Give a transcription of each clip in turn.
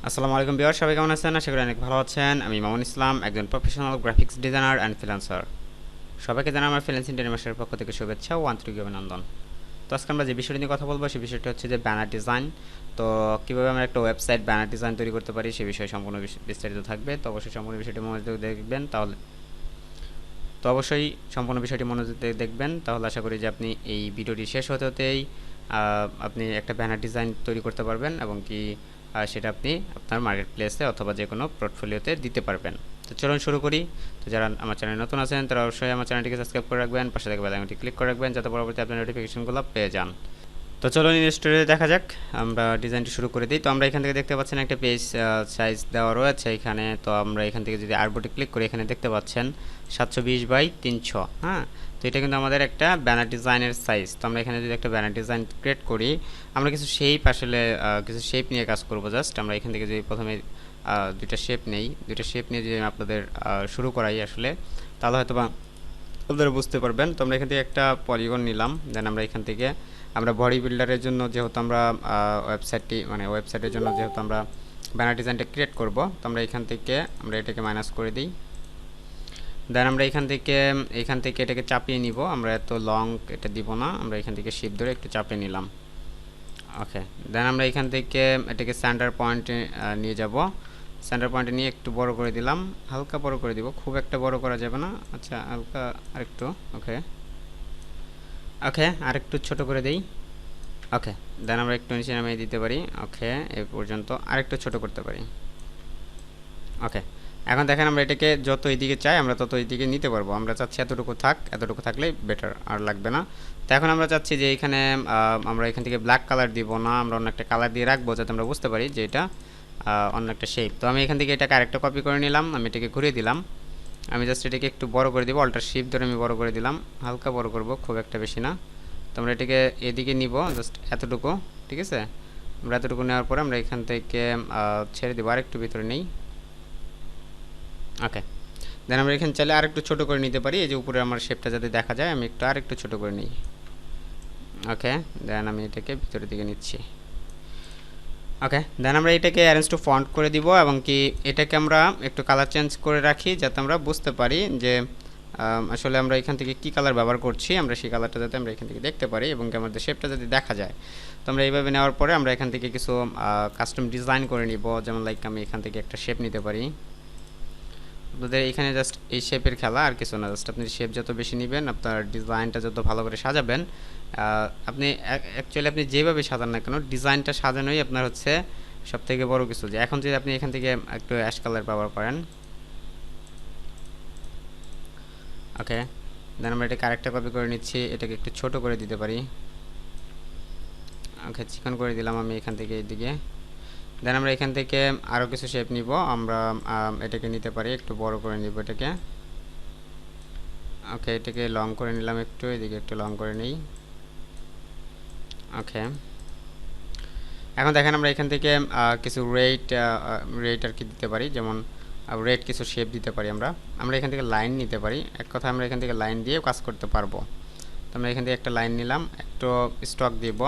আসসালামু আলাইকুম ভিউয়ার, সবাই কেমন আছেন? আশা করি অনেক ভালো আছেন। আমি মামুন ইসলাম, একজন professional graphics designer and freelancer. সবাইকে জানাই আমার ফ্রিল্যান্সিং মাসের পক্ষ থেকে শুভেচ্ছা ও আন্তরিক অভিনন্দন। তো আজকে আমরা যে বিষয়টি নিয়ে কথা বলবো সেই বিষয়টি হচ্ছে যে ব্যানার ডিজাইন। তো কীভাবে আমরা একটা ওয়েবসাইট ব্যানার ডিজাইন তৈরি করতে পারি সে বিষয়ে সম্পূর্ণ বিস্তারিত থাকবে। তো অবশ্যই সম্পূর্ণ বিষয়টি মনোযোগ দেখবেন, অবশ্যই সম্পূর্ণ বিষয়টি মনোযোগ দিয়ে দেখবেন, তাহলে আশা করি যে আপনি এই ভিডিওটি শেষ হতে হতেই আপনি একটা ব্যানার ডিজাইন তৈরি করতে পারবেন এবং কি সেটা আপনি আপনার মার্কেট প্লেসে অথবা যে কোনো পোর্টফোলিওতে দিতে পারবেন। তো চলুন শুরু করি। তো যারা আমার চ্যানেলে নতুন আছেন তারা অবশ্যই আমার চ্যানেলটিকে সাবস্ক্রাইব করে রাখবেন, পাশে থাকা বেল আইকনটি ক্লিক করে রাখবেন যাতে পরবর্তী আপনার নোটিফিকেশনগুলো পেয়ে যান। তো চলুন ইনস্টোরে দেখা যাক, আমরা ডিজাইনটি শুরু করে দিই। তো আমরা এখান থেকে দেখতে পাচ্ছেন একটা পেজ সাইজ দেওয়া রয়েছে এখানে। তো আমরা এখান থেকে যদি আরবোর্ডে ক্লিক করি, এখানে দেখতে পাচ্ছেন 720 বাই 300। হ্যাঁ, তো এটা কিন্তু আমাদের একটা ব্যানার ডিজাইনের সাইজ। তো আমরা এখানে যদি একটা ব্যানার ডিজাইন ক্রিয়েট করি, আমরা কিছু শেপ কিছু শেপ নিয়ে কাজ করব। জাস্ট আমরা এখান থেকে যদি প্রথমে দুইটা শেপ নিয়ে যদি আপনাদের শুরু করাই আসলে, তাহলে হয়তো বা আপনারা বুঝতে পারবেন। তো আমরা এখান থেকে একটা পলিগন নিলাম, দেন আমরা এখান থেকে আমরা বডি বিল্ডারের জন্য যেহেতু আমরা ওয়েবসাইটের জন্য যেহেতু আমরা ব্যানার ডিজাইনটা ক্রিয়েট করব, তো আমরা এখান থেকে আমরা এটাকে মাইনাস করে দিই। দেন আমরা এখান থেকে এটাকে চাপিয়ে নিব। আমরা এত লং এটা দিব না, আমরা এখান থেকে শিপ ধরে একটু চাপিয়ে নিলাম। ওকে, দেন আমরা এখান থেকে এটাকে সেন্টার পয়েন্টে নিয়ে যাব। সেন্টার পয়েন্টে নিয়ে একটু বড় করে দিলাম, হালকা বড় করে দিব, খুব একটা বড় করা যাবে না। আচ্ছা, হালকা আরেকটু। ওকে ওকে, আরেকটু ছোট করে দেই। ওকে, দেন আমরা একটু নিচে নামিয়ে দিতে পারি। ওকে, এই পর্যন্ত আরেকটু ছোট করতে পারি। ওকে, এখন দেখেন আমরা এটাকে যত এইদিকে চাই আমরা তত এইদিকে নিতে পারবো। আমরা চাচ্ছি এতটুকু থাক, এতটুকু থাকলেই বেটার, আর লাগবে না। তো এখন আমরা চাচ্ছি যে এখানে আমরা এখান থেকে ব্ল্যাক কালার দিব না, আমরা অন্য একটা কালার দিয়ে রাখবো যাতে আমরা বুঝতে পারি যে এটা অন্য একটা শেপ। তো আমি এখান থেকে এটাকে আরেকটা কপি করে নিলাম, আমি এটাকে ঘুরিয়ে দিলাম। আমি জাস্ট এটাকে একটু বড় করে দিব, অল্টার শিফট ধরে আমি বড় করে দিলাম, হালকা বড় করব, খুব একটা বেশি না। তো আমরা এটাকে এদিকে নিব, জাস্ট এতটুকু। ঠিক আছে, আমরা এতটুকু নেওয়ার পরে আমরা এখান থেকে ছেড়ে দেবো, আরেকটু ভিতরে নেই। ওকে, দেন আমরা এখানে চাইলে আরেকটু ছোট করে নিতে পারি, এই যে উপরে আমার শেপটা যাতে দেখা যায়, আমি একটু আরেকটু ছোট করে নিই। ওকে, দেন আমি এটাকে ভিতরের দিকে নিচ্ছি। ওকে, দেন আমরা এটাকে অ্যারেঞ্জ টু ফন্ট করে দিব এবং কি এটাকে আমরা একটু কালার চেঞ্জ করে রাখি যাতে আমরা বুঝতে পারি যে আসলে আমরা এখান থেকে কি কালার ব্যবহার করছি, আমরা সেই কালারটা যাতে আমরা এখান থেকে দেখতে পারি এবং আমাদের শেপটা যদি দেখা যায়। তো আমরা এইভাবে নেওয়ার পরে আমরা এখান থেকে কিছু কাস্টম ডিজাইন করে নিব। যেমন লাইক আমি এখান থেকে একটা শেপ নিতে পারি। আপনাদের এখানে জাস্ট এই শেপের খেলা, আর কিছু না। জাস্ট আপনি শেপ যত বেশি নেবেন, আপনার ডিজাইনটা যত ভালো করে সাজাবেন, আপনি অ্যাকচুয়ালি আপনি যেভাবে সাজান না কেন, ডিজাইনটা সাজানোই আপনার হচ্ছে সবথেকে বড় কিছু। যে এখন যদি আপনি এখান থেকে একটু অ্যাশ কালার ব্যবহার করেন। ওকে, দেন আমরা এটাকে আরেকটা কপি করে নিচ্ছি, এটাকে একটু ছোট করে দিতে পারি। ওকে, চিকন করে দিলাম আমি এখান থেকে এইদিকে। দেন আমরা এখান থেকে আরও কিছু শেপ নিব, আমরা এটাকে নিতে পারি, একটু বড় করে নিব এটাকে। ওকে, এটাকে লং করে নিলাম, একটু এদিকে একটু লং করে নিই। ওকে, এখন দেখেন আমরা এখান থেকে কিছু রেট আর কি দিতে পারি। যেমন রেট কিছু শেপ দিতে পারি। আমরা এখান থেকে লাইন নিতে পারি। এক কথা আমরা এখান থেকে লাইন দিয়ে কাজ করতে পারবো। তো আমরা এখান থেকে একটা লাইন নিলাম, একটু স্টক দিব।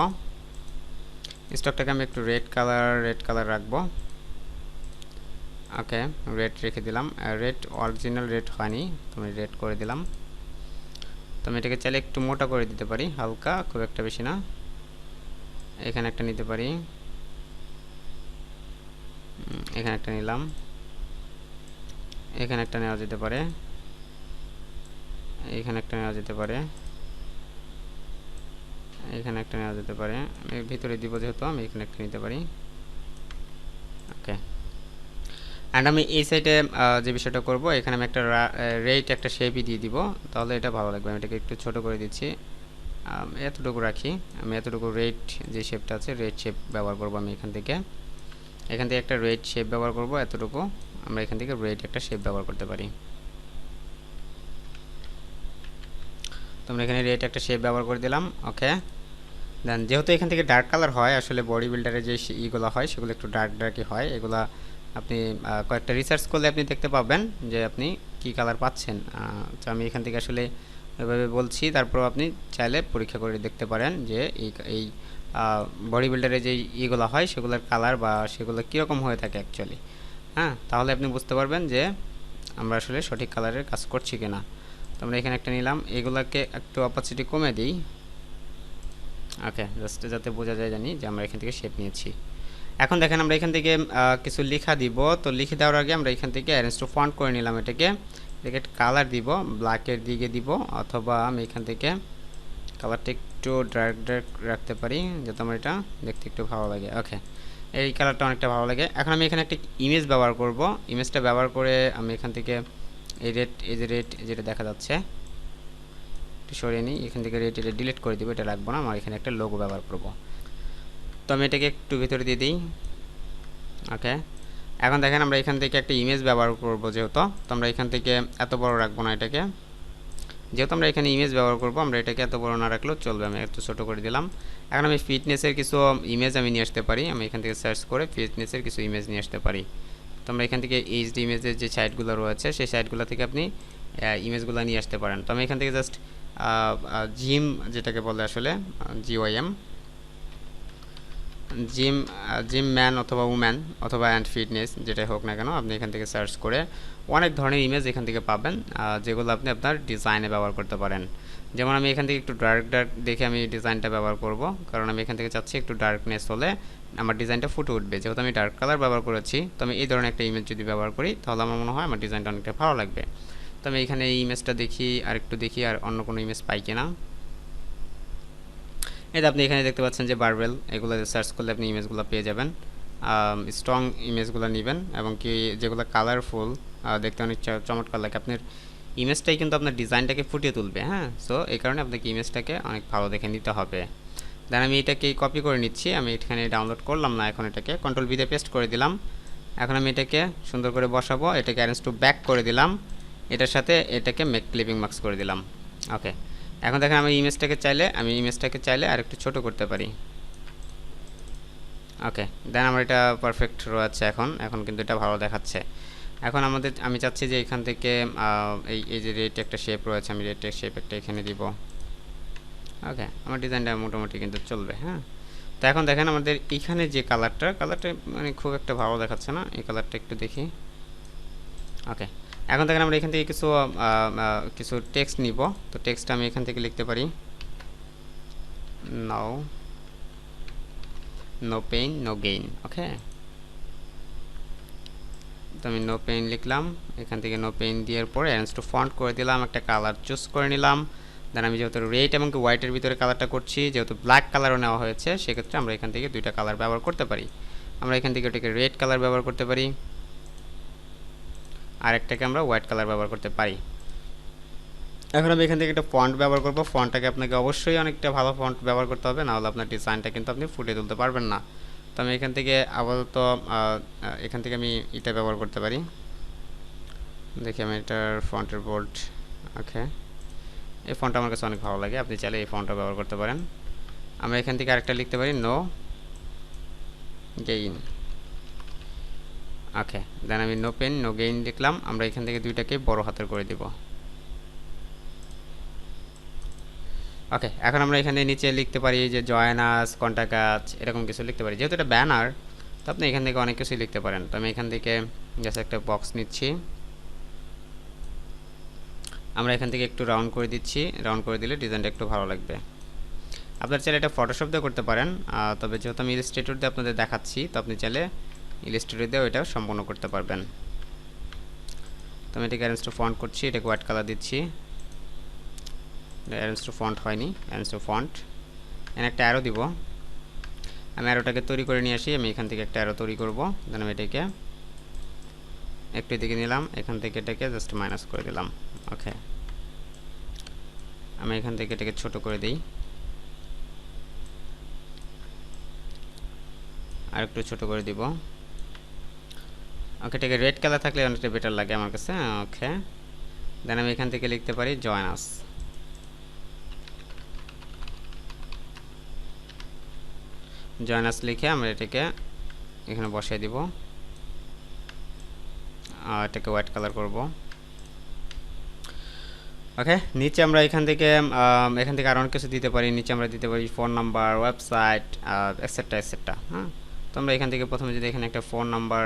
স্টকটাকে আমি একটু রেড কালার রাখবো। ওকে, রেড রেখে দিলাম। রেড অরিজিনাল রেড হয়নি, তো আমি রেড করে দিলাম। তো আমি এটাকে চাইলে একটু মোটা করে দিতে পারি, হালকা, খুব একটা বেশি না। এখানে একটা নিতে পারি, এখানে একটা নিলাম, এখানে একটা নেওয়া যেতে পারে, এখানে একটা নেওয়া যেতে পারে, এখানে একটা নেওয়া যেতে পারে। আমি ভিতরে দিব যেহেতু, আমি এখানে একটা নিতে পারি। ওকে, অ্যান্ড আমি এই সাইডে যে বিষয়টা করব, এখানে আমি একটা রেট একটা শেপই দিয়ে দিব, তাহলে এটা ভালো লাগবে। আমি এটাকে একটু ছোট করে দিচ্ছি, এতটুকু রাখি। আমি এতটুকু রেট যে শেপটা আছে, রেড শেপ ব্যবহার করব। আমি এখান থেকে একটা রেড শেপ ব্যবহার করব, এতটুকু। আমরা এখান থেকে রেড একটা শেপ ব্যবহার করতে পারি। তো আমরা এখানে রেড একটা শেপ ব্যবহার করে দিলাম। ওকে, দেন যেহেতু এখান থেকে ডার্ক কালার হয়, আসলে বডি বিল্ডারে যে ইগুলো হয় সেগুলো একটু ডার্কই হয়। এগুলা আপনি কয়েকটা রিসার্চ করলে আপনি দেখতে পাবেন যে আপনি কি কালার পাচ্ছেন। তো আমি এখান থেকে আসলে এভাবে বলছি, তারপর আপনি চাইলে পরীক্ষা করে দেখতে পারেন যে এই বডি বিল্ডারে যে ইগুলো হয় সেগুলোর কালার বা সেগুলো কীরকম হয়ে থাকে অ্যাকচুয়ালি। হ্যাঁ, তাহলে আপনি বুঝতে পারবেন যে আমরা আসলে সঠিক কালারের কাজ করছি কিনা। তো আমরা এখানে একটা নিলাম, এগুলাকে একটু অপাসিটি কমে দিই। ওকে, জাস্ট যাতে বোঝা যায় জানি যে আমরা এখান থেকে শেপ নিয়েছি। এখন দেখেন আমরা এখান থেকে কিছু লেখা দিব। তো লিখে দেওয়ার আগে আমরা এখান থেকে অ্যারেঞ্জ টু ফন্ট করে নিলাম। এটাকে কালার দিব, ব্ল্যাকের দিকে দিব, অথবা আমি এখান থেকে কালারটা একটু ডার্ক রাখতে পারি যাতে আমার এটা দেখতে একটু ভালো লাগে। ওকে, এই কালারটা অনেকটা ভালো লাগে। এখন আমি এখানে একটা ইমেজ ব্যবহার করব। ইমেজটা ব্যবহার করে আমি এখান থেকে এই রেড যেটা দেখা যাচ্ছে একটু সরিয়ে নিই। এখান থেকে রেড এটা ডিলিট করে দিব, এটা রাখবো না। আমার এখানে একটা লোগো ব্যবহার করব। তো আমি এটাকে একটু ভিতরে দিয়ে দিই। ওকে, এখন দেখেন আমরা এখান থেকে একটা ইমেজ ব্যবহার করব যেহেতু, তো আমরা এখান থেকে এত বড় রাখবো না এটাকে। যেহেতু আমরা এখানে ইমেজ ব্যবহার করব, আমরা এটাকে এত বড় না রাখলেও চলবে। আমি একটু ছোটো করে দিলাম। এখন আমি ফিটনেসের কিছু ইমেজ আমি নিয়ে আসতে পারি। আমি এখান থেকে সার্চ করে ফিটনেসের কিছু ইমেজ নিয়ে আসতে পারি। তো আমরা এখান থেকে এইচডি ইমেজের যে সাইটগুলো রয়েছে সেই সাইটগুলো থেকে আপনি ইমেজগুলো নিয়ে আসতে পারেন। তো আমি এখান থেকে জাস্ট জিম যেটাকে বলে আসলে জিওএম জিম জিম ম্যান অথবা উম্যান অথবা অ্যান্ড ফিটনেস যেটাই হোক না কেন, আপনি এখান থেকে সার্চ করে অনেক ধরনের ইমেজ এখান থেকে পাবেন, যেগুলো আপনি আপনার ডিজাইনে ব্যবহার করতে পারেন। যেমন আমি এখান থেকে একটু ডার্ক দেখে আমি ডিজাইনটা ব্যবহার করব, কারণ আমি এখান থেকে চাচ্ছি একটু ডার্কনেস হলে আমার ডিজাইনটা ফুটে উঠবে। যেহেতু আমি ডার্ক কালার ব্যবহার করেছি, তো আমি এই ধরনের একটা ইমেজ যদি ব্যবহার করি তাহলে আমার মনে হয় আমার ডিজাইনটা অনেকটা ভালো লাগবে। তো আমি এখানে এই ইমেজটা দেখি, আর একটু দেখি আর অন্য কোনো ইমেজ পাই কিনা। এই যে আপনি এখানে দেখতে পাচ্ছেন যে বারবেল, এগুলো সার্চ করলে আপনি ইমেজগুলো পেয়ে যাবেন। স্ট্রং ইমেজগুলো নেবেন এবং কি যেগুলো কালারফুল, দেখতে অনেক চমৎকার লাগে, আপনার ইমেজটাই কিন্তু আপনার ডিজাইনটাকে ফুটিয়ে তুলবে। হ্যাঁ, সো এই কারণে আপনাকে ইমেজটাকে অনেক ভালো দেখে নিতে হবে। দেন আমি এটাকে কপি করে নিচ্ছি। আমি এখানে ডাউনলোড করলাম না, এখন এটাকে কন্ট্রোল ভি দিয়ে পেস্ট করে দিলাম। এখন আমি এটাকে সুন্দর করে বসাবো। এটাকে অ্যারেঞ্জ টু ব্যাক করে দিলাম, এটার সাথে এটাকে মেক ক্লিপিং মার্কস করে দিলাম। ওকে, এখন দেখেন আমি ইমেজটাকে চাইলে আর একটু ছোটো করতে পারি। ওকে, দেন আমার এটা পারফেক্ট রয়েছে। এখন কিন্তু এটা ভালো দেখাচ্ছে। এখন আমি চাচ্ছি যে এখান থেকে এই যে রেড একটা শেপ রয়েছে, আমি রেড শেপ একটা এখানে দিব। ওকে, আমার ডিজাইনটা মোটামুটি কিন্তু চলবে। হ্যাঁ, তো এখন দেখেন আমাদের এখানে যে কালারটা মানে খুব একটা ভালো দেখাচ্ছে না, এই কালারটা একটু দেখি। ওকে, এখন দেখেন আমরা এখান থেকে কিছু টেক্সট নিব। তো টেক্সটটা আমি এখান থেকে লিখতে পারি নো পেইন নো গেইন। ওকে, তো আমি নো পেইন লিখলাম। এখান থেকে নো পেইন দেওয়ার পরে অ্যারেঞ্জ টু ফন্ট করে দিলাম, একটা কালার চুজ করে নিলাম। দেন আমি যেহেতু রেড এবং হোয়াইটের ভিতরে কালারটা করছি, যেহেতু ব্ল্যাক কালারও নেওয়া হয়েছে, সেক্ষেত্রে আমরা এখান থেকে দুইটা কালার ব্যবহার করতে পারি। আমরা এখান থেকে ওটাকে রেড কালার ব্যবহার করতে পারি, আর একটাকে আমরা হোয়াইট কালার ব্যবহার করতে পারি। এখন আমি এখান থেকে একটা ফন্ট ব্যবহার করব। ফন্টটাকে আপনাকে অবশ্যই অনেকটা ভালো ফন্ট ব্যবহার করতে হবে, নাহলে আপনার ডিজাইনটা কিন্তু আপনি ফুটিয়ে তুলতে পারবেন না। তো আমি এখান থেকে আপাতত এখান থেকে আমি এটা ব্যবহার করতে পারি। দেখি আমি এটার ফন্টের বোল্ড। ওকে, এই ফন্টটা আমার কাছে অনেক ভালো লাগে, আপনি চাইলে এই ফন্টটা ব্যবহার করতে পারেন। আমরা এখান থেকে আরেকটা লিখতে পারি নো গেইন। ওকে, দেন আমি নো পেন নো গেইন লিখলাম। আমরা এখান থেকে দুইটাকে বড় হাতের করে দিব। ওকে, এখন আমরা এখানে নিচে লিখতে পারি যে জয়েন আস, কন্টাক্ট আস, এরকম কিছু লিখতে পারি। যেহেতু এটা ব্যানার, তো আপনি এখান থেকে অনেক কিছুই লিখতে পারেন। তো আমি এখান থেকে জাস্ট একটা বক্স নিচ্ছি। আমরা এখান থেকে একটু রাউন্ড করে দিচ্ছি, রাউন্ড করে দিলে ডিজাইনটা একটু ভালো লাগবে। আপনার চাইলে এটা ফটোশপ দিয়ে করতে পারেন, তবে যেহেতু আমি ইলাস্ট্রেটর দিয়ে আপনাদের দেখাচ্ছি, তো আপনি চাইলে ইলাস্ট্রেটর দিয়েও এটা সম্পন্ন করতে পারবেন। তো আমি এটাকে অ্যারেঞ্জ টু ফন্ট করছি, এটাকে হোয়াইট কালার দিচ্ছি। অ্যারেঞ্জ টু ফন্ট হয়নি, অ্যারেঞ্জ টু ফন্ট। এখানে একটা অ্যারো দিব। আমি অ্যারোটাকে তৈরি করে নিয়ে আসি। আমি এখান থেকে একটা অ্যারো তৈরি করব। দেন আমি এটাকে একটু দিকে নিলাম, এখান থেকে এটাকে জাস্ট মাইনাস করে দিলাম। ওকে, আমি এখান থেকে এটাকে ছোট করে দিই, আর একটু ছোট করে দিব। ওকে, এটাকে রেড কালার থাকলে অনেকটা বেটার লাগে আমার কাছে। ওকে, দেন আমি এখান থেকে লিখতে পারি জয়েন আস। জয়েন আস লিখে আমরা এটাকে এখানে বসিয়ে দিব, এটাকে হোয়াইট কালার করব। ওকে, নিচে আমরা এখান থেকে আরো অনেক কিছু দিতে পারি। নিচে আমরা দিতে পারি phone number, website, etcetera etcetera. হ্যাঁ, তো আমরা এখান থেকে প্রথমে যদি এখানে একটা ফোন নাম্বার,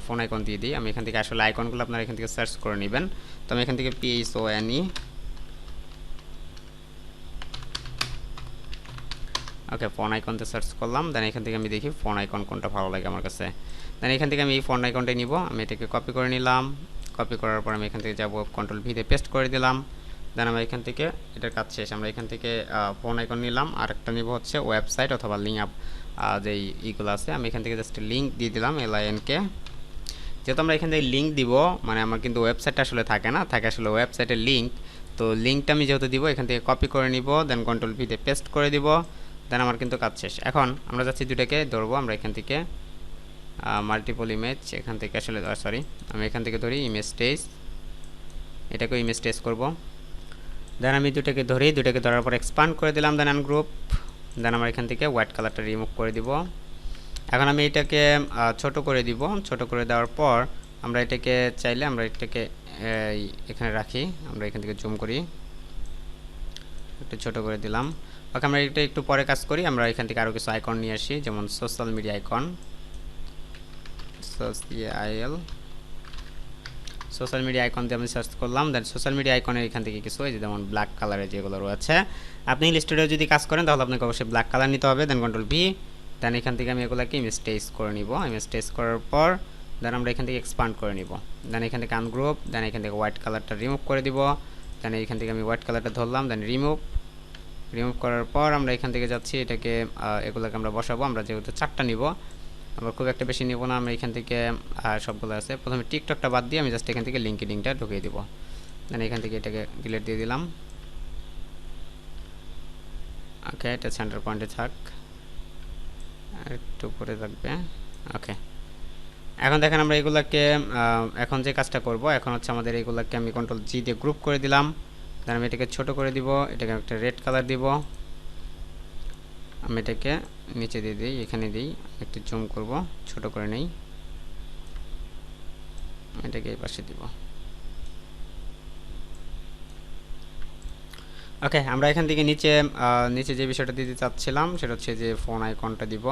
ফোন আইকন দিয়ে দিই। আমি এখান থেকে আসলে আইকনগুলো আপনারা এখান থেকে সার্চ করে নেবেন। তো আমি এখান থেকে PHONE, ওকে, ফোন আইকনতে সার্চ করলাম। দেন এখান থেকে আমি দেখি ফোন আইকন কোনটা ভালো লাগে আমার কাছে। দেন এখান থেকে আমি এই ফোন আইকনটাই নিব। আমি এটাকে কপি করে নিলাম। কপি করার পর আমি এখান থেকে যাব, কন্ট্রোল ভি দিয়ে পেস্ট করে দিলাম। দেন আমরা এখান থেকে, এটার কাজ শেষ। আমরা এখান থেকে ফোন আইকন নিলাম, আর একটা নিব হচ্ছে ওয়েবসাইট অথবা লিঙ্ক আপ, যেই ইগুলো আছে। আমি এখান থেকে জাস্ট লিঙ্ক দিয়ে দিলাম, LINK। যেহেতু আমরা এখান থেকে লিঙ্ক দিব, মানে আমার কিন্তু ওয়েবসাইটটা আসলে থাকে না, থাকে আসলে ওয়েবসাইটের লিঙ্ক। তো লিঙ্কটা আমি যেহেতু দিব, এখান থেকে কপি করে নিব, দেন কন্ট্রোল ভি দিয়ে পেস্ট করে দিব। দেন আমার কিন্তু কাজ শেষ। এখন আমরা যাচ্ছি দুটাকে ধরবো। আমরা এখান থেকে মাল্টিপল ইমেজ, এখান থেকে আসলে সরি, আমি এখান থেকে ধরি ইমেজ টেজ, এটাকে ইমেজ টেজ করব। দেন আমি দুটাকে ধরি, দুটাকে ধরার পর এক্সপান্ড করে দিলাম, দেন আনগ্রুপ। দেন আমার এখান থেকে হোয়াইট কালারটা রিমুভ করে দিব। এখন আমি এটাকে ছোট করে দিব। ছোট করে দেওয়ার পর আমরা এটাকে চাইলে আমরা এটাকে এখানে রাখি। আমরা এখান থেকে জুম করি, একটু ছোট করে দিলাম। ওকে, আমরা এটা একটু পরে কাজ করি। আমরা এখান থেকে আরও কিছু আইকন নিয়ে আসি, যেমন social media icon, social media icon দিয়ে আমি সার্চ করলাম। দেন সোশ্যাল মিডিয়া আইকনের এখান থেকে কিছু, এই যে যেমন ব্ল্যাক কালারের যেগুলো রয়েছে, আপনি ইলাস্ট্রেটরে যদি কাজ করেন তাহলে আপনাকে অবশ্যই ব্ল্যাক কালার নিতে হবে। দেন কন্ট্রোল ভি, দেন এখান থেকে আমি এগুলোকে ইমেজ টেজ করে নিব। ইমেজ টেজ করার পর দেন আমরা এখান থেকে এক্সপান্ড করে নিব। দেন এখান থেকে আনগ্রুপ, দেন এখান থেকে হোয়াইট কালারটা রিমুভ করে দিব। দেন এখান থেকে আমি হোয়াইট কালারটা ধরলাম, দেন রিমুভ করার পর আমরা এখান থেকে যাচ্ছি, এটাকে এগুলোকে আমরা বসাবো। আমরা যেহেতু 4টা নিব, আমরা খুব একটা বেশি নিব না। আমরা এখান থেকে সবগুলো আছে, প্রথমে টিকটকটা বাদ দিয়ে আমি জাস্ট এখান থেকে লিঙ্কটা ঢুকিয়ে দিব। দেন এখান থেকে এটাকে ডিলিট দিয়ে দিলাম। ওকে, এটা সেন্টার পয়েন্টে থাক, একটু উপরে থাকবে। ওকে, এখন দেখেন আমরা এগুলাকে এখন যে কাজটা করব, এখন হচ্ছে আমাদের এগুলাকে আমি কন্ট্রোল জি দিয়ে গ্রুপ করে দিলাম। দেন আমি এটাকে ছোট করে দিব, এটাকে একটা রেড কালার দিব। আমি এটাকে নিচে দিয়ে দিই, এখানে দিই, একটু জুম করব, ছোট করে নেই, এটাকে এই পাশে দিব। ওকে, আমরা এখান থেকে নিচে যে বিষয়টা দিতে চাচ্ছিলাম সেটা হচ্ছে যে ফোন আইকনটা দিব,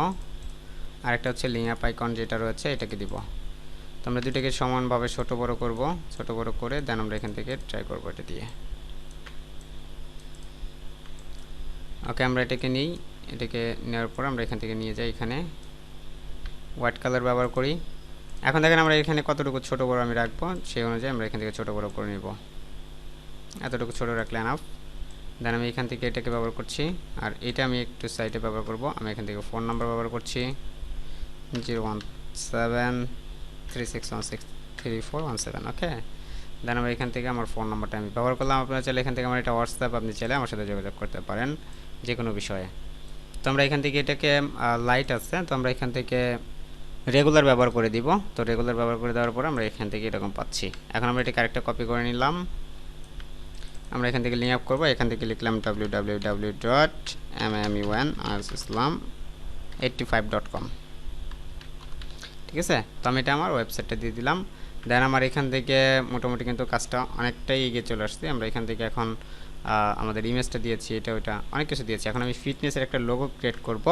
আর একটা হচ্ছে লিঙ্ক আপ আইকন যেটা রয়েছে এটাকে দিব। তো আমরা দুটোকে সমানভাবে ছোট বড় করব, ছোট বড় করে দেন আমরা এখান থেকে ট্রাই করব এটা দিয়ে। ওকে, আমরা এটাকে নিই, এটাকে নেওয়ার পর আমরা এখান থেকে নিয়ে যাই, এখানে হোয়াইট কালার ব্যবহার করি। এখন দেখেন আমরা এখানে কতটুকু ছোট বড় আমি রাখবো, সেই অনুযায়ী আমরা এখান থেকে ছোট বড় করে নিব। এতটুকু ছোট রাখলে এনাফ। দেন আমি এখান থেকে এটাকে ব্যবহার করছি, আর এটা আমি একটু সাইডে ব্যবহার করব। আমি এখান থেকে ফোন নাম্বার ব্যবহার করছি 01736163417। ওকে, দেন আমি এখান থেকে আমার ফোন নাম্বারটা আমি ব্যবহার করলাম। আপনারা চাইলে এখান থেকে আমার এটা হোয়াটসঅ্যাপ, আপনি চাইলে আমার সাথে যোগাযোগ করতে পারেন যে কোনো বিষয়ে। তো আমরা এখান থেকে এটাকে লাইট আছে, তো আমরা এখান থেকে রেগুলার ব্যবহার করে দিব। তো রেগুলার ব্যবহার করে দেওয়ার পর আমরা এখান থেকে এরকম পাচ্ছি। এখন আমরা এটাকে আরেকটা কপি করে নিলাম, আমরা এখান থেকে লিঙ্ক আপ করবো। এখান থেকে লিখলাম www.mmunislam85.com। ঠিক আছে, তো আমি এটা আমার ওয়েবসাইটটা দিয়ে দিলাম। দেন আমার এখান থেকে মোটামুটি কিন্তু কাজটা অনেকটাই এগিয়ে চলে আসছে। আমরা এখান থেকে এখন আমাদের ইমেজটা দিয়েছি, এটা ওইটা অনেক কিছু দিয়েছি। এখন আমি ফিটনেসের একটা লোগো ক্রিয়েট করব।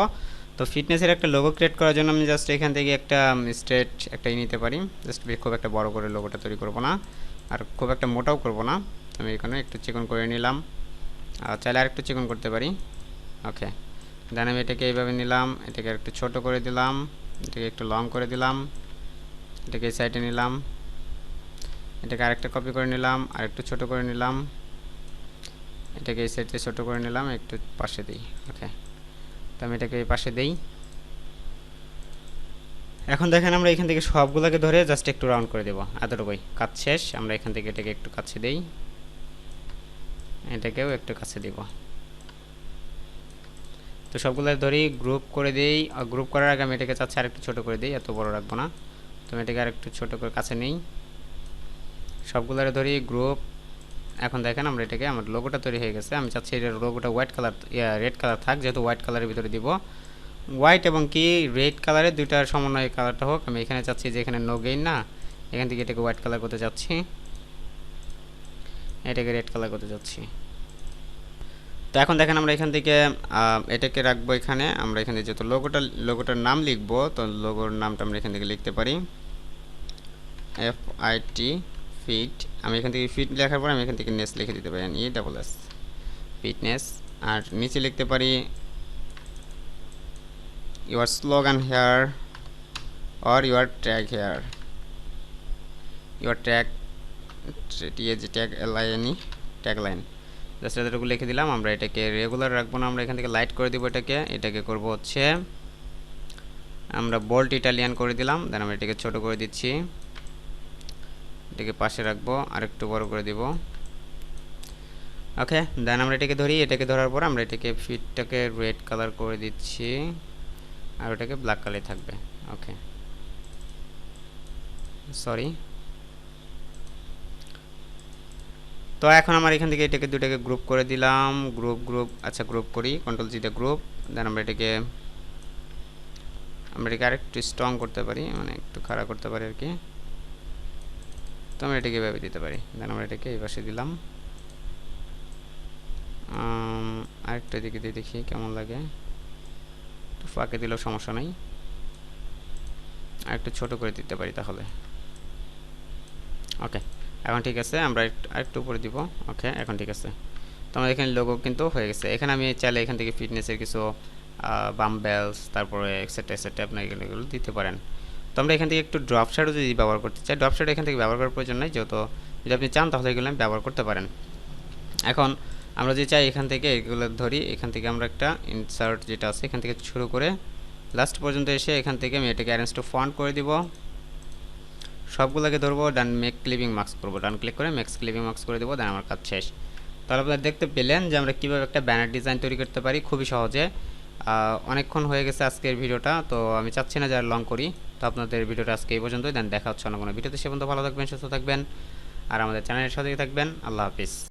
তো ফিটনেসের একটা লোগো ক্রিয়েট করার জন্য আমি জাস্ট এখান থেকে একটা স্ট্রেট একটাই নিতে পারি। জাস্ট খুব একটা বড় করে লোগোটা তৈরি করব না, আর খুব একটা মোটাও করব না। আমি এখানে একটু চিকন করে নিলাম, চাইলে আর একটু চিকন করতে পারি। ওকে, দেন আমি এটাকে এইভাবে নিলাম, এটাকে একটু ছোট করে দিলাম, এটাকে একটু লং করে দিলাম, এটাকে এই সাইডে নিলাম, এটাকে আরেকটা কপি করে নিলাম, আর একটু ছোট করে নিলাম, এটাকে এই সাইডে ছোট করে নিলাম, একটু পাশে দিই। ওকে, তো আমি এটাকে এই পাশে দিই। এখন দেখেন আমরা এখান থেকে সবগুলোকে ধরে জাস্ট একটু রাউন্ড করে দেবো, এতটুকুই কাজ শেষ। আমরা এখান থেকে এটাকে একটু কাছে দিই, এটাকেও একটু কাছে দিব। তো সবগুলো ধরি গ্রুপ করে দিই। গ্রুপ করার আগে আমি এটাকে চাচ্ছি আরেকটু ছোট করে দিই, এত বড় রাখবো না। তো আমি এটাকে আরেকটু ছোট করে কাছে নিই, সবগুলো ধরি গ্রুপ। এখন দেখেন আমরা এটাকে, আমার লোগোটা তৈরি হয়ে গেছে। আমি চাচ্ছি এর লোগোটা হোয়াইট কালার, রেড কালার থাক, যেহেতু হোয়াইট কালারের ভিতরে দিব। হোয়াইট এবং কি রেড কালারের দুইটার সমন্বয় কালারটা হোক। আমি এখানে চাচ্ছি যে এখানে নো গেইন না, এখান থেকে এটাকে হোয়াইট কালার করতে চাচ্ছি। এটাকে রেড কালার করতে যাচ্ছি। তো এখন দেখেন আমরা এখান থেকে এটাকে রাখবো এখানে। আমরা এখানে যেহেতু লোগোটার নাম লিখবো, তো লোগোর নামটা আমরা এখান থেকে লিখতে পারি FIT ফিট। আমি এখান থেকে ফিট লেখার পর আমি এখান থেকে নেস লিখে দিতে পারি, ESS ফিটনেস। আর নিচে লিখতে পারি your slogan here or your tag here, your tag line tagline just এতটুকু লিখে দিলাম। আমরা এটাকে রেগুলার রাখবো না, আমরা এখান থেকে লাইট করে দিব এটাকে করব হচ্ছে আমরা বোল্ড ইটালিয়ান করে দিলাম। দেন আমরা এটাকে ছোট করে দিচ্ছি, এটাকে পাশে রাখবো আর একটু বড় করে দিব। ওকে, দেন আমরা এটাকে ধরি, এটাকে ধরার পর আমরা এটাকে ফিটটাকে রেড কালার করে দিচ্ছি আর ওটাকে ব্ল্যাক কালারে থাকবে। ওকে, সরি। তো এখন আমার এখান থেকে এটাকে দুটাকে গ্রুপ করে দিলাম, আচ্ছা গ্রুপ করি, কন্ট্রোল জি দিয়ে গ্রুপ। দেন আমরা এটাকে আরেকটু স্ট্রং করতে পারি, মানে একটু খাড়া করতে পারি আর কি। তো আমরা এটাকে এভাবে দিতে পারি। দেন আমরা এটাকে এই পাশে দিলাম, আরেকটা দিকে দিয়ে দেখি কেমন লাগে। একটু ফাঁকে দিলেও সমস্যা নাই, আরেকটু ছোট করে দিতে পারি তাহলে। ওকে, এখন ঠিক আছে, আমরা আরেকটু উপরে দিব। ওকে, এখন ঠিক আছে। তো আমাদের এখানে লোগো কিন্তু হয়ে গেছে। এখানে আমি চাইলে এখান থেকে ফিটনেসের কিছু বাম্বেলস, তারপরে এক্সেট্রা এক্সেট্রা আপনার এগুলো দিতে পারেন। তো আমরা এখান থেকে একটু ড্রপ শ্যাডো যদি ব্যবহার করতে চাই, ড্রপ শ্যাডো এখান থেকে ব্যবহার করার প্রয়োজন নেই, যেহেতু যদি আপনি চান তাহলে এগুলো ব্যবহার করতে পারেন। এখন আমরা যদি চাই এখান থেকে এগুলো ধরি, এখান থেকে আমরা একটা ইনসার্ট যেটা আছে এখান থেকে শুরু করে লাস্ট পর্যন্ত এসে এখান থেকে আমি এটাকে অ্যারেঞ্জ টু ফন্ট করে দিব। সবগুলোকে ধরবো, ডান মেক ক্লিপিং মার্কস করবো, ডান ক্লিক করে মেক ক্লিপিং মার্কস করে দেবো। দেন আমার কাজ শেষ। তাহলে আপনারা দেখতে পেলেন যে আমরা কীভাবে একটা ব্যানার ডিজাইন তৈরি করতে পারি খুবই সহজে। অনেকক্ষণ হয়ে গেছে আজকের ভিডিওটা, তো আমি চাচ্ছি না যে আর লং করি। তো আপনাদের ভিডিওটা আজকে এই পর্যন্তই। দেন দেখা হচ্ছে অন্য কোনো ভিডিওতে। সে পর্যন্ত ভালো থাকবেন, সুস্থ থাকবেন আর আমাদের চ্যানেলের সাথেই থাকবেন। আল্লাহ হাফিজ।